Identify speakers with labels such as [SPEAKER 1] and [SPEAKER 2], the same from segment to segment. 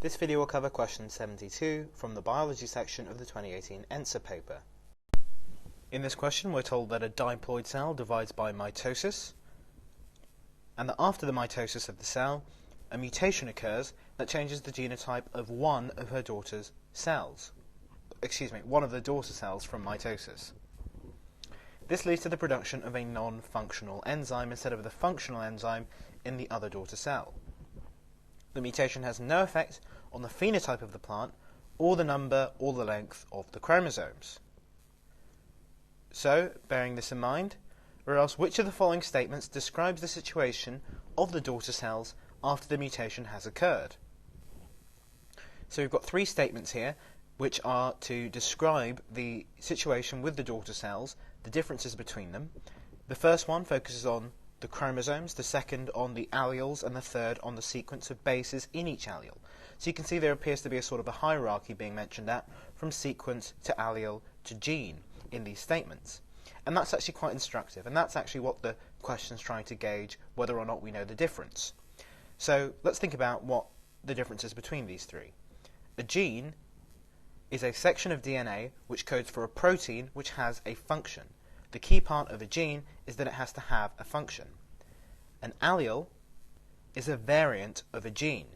[SPEAKER 1] This video will cover question 72 from the biology section of the 2018 NSAA paper. In this question we're told that a diploid cell divides by mitosis, and that after the mitosis of the cell, a mutation occurs that changes the genotype of one of her daughter's cells. One of the daughter cells from mitosis. This leads to the production of a non-functional enzyme instead of the functional enzyme in the other daughter cell. The mutation has no effect on the phenotype of the plant, or the number or the length of the chromosomes. So, bearing this in mind, we're asked which of the following statements describes the situation of the daughter cells after the mutation has occurred. So we've got three statements here which are to describe the situation with the daughter cells, the differences between them. The first one focuses on the chromosomes, the second on the alleles, and the third on the sequence of bases in each allele. So you can see there appears to be a sort of a hierarchy being mentioned at from sequence to allele to gene in these statements. And that's actually quite instructive, and that's actually what the question's trying to gauge, whether or not we know the difference. So let's think about what the difference is between these three. A gene is a section of DNA which codes for a protein which has a function. The key part of a gene is that it has to have a function. An allele is a variant of a gene,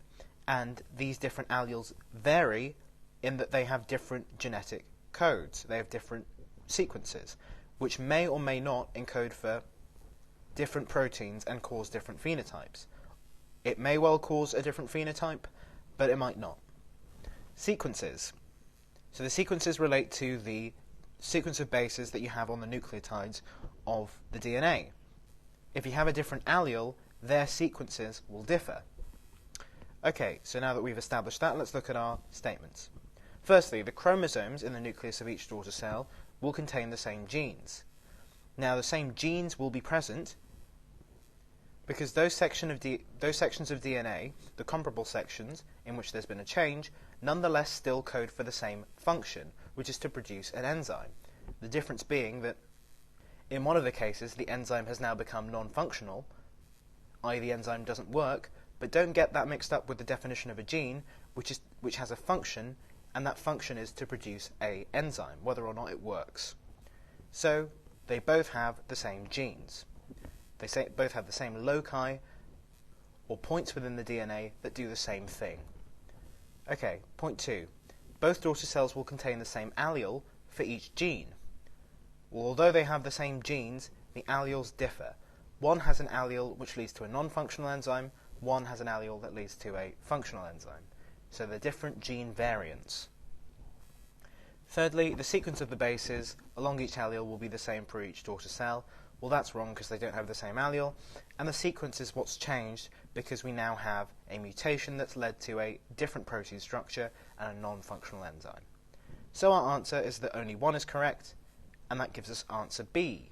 [SPEAKER 1] and these different alleles vary in that they have different genetic codes. They have different sequences, which may or may not encode for different proteins and cause different phenotypes. It may well cause a different phenotype, but it might not. Sequences. So the sequences relate to the sequence of bases that you have on the nucleotides of the DNA. If you have a different allele, their sequences will differ. Okay, so now that we've established that, let's look at our statements. Firstly, the chromosomes in the nucleus of each daughter cell will contain the same genes. Now, the same genes will be present because those sections of DNA, the comparable sections in which there's been a change, nonetheless still code for the same function, which is to produce an enzyme. The difference being that in one of the cases the enzyme has now become non-functional, i.e. the enzyme doesn't work, but don't get that mixed up with the definition of a gene, which has a function, and that function is to produce an enzyme, whether or not it works. So they both have the same genes. They both have the same loci, or points within the DNA that do the same thing. Okay, point 2. Both daughter cells will contain the same allele for each gene. Well, although they have the same genes, the alleles differ. One has an allele which leads to a non-functional enzyme, one has an allele that leads to a functional enzyme. So they're different gene variants. Thirdly, the sequence of the bases along each allele will be the same for each daughter cell. Well, that's wrong because they don't have the same allele, and the sequence is what's changed because we now have a mutation that's led to a different protein structure and a non-functional enzyme. So our answer is that only one is correct, and that gives us answer B.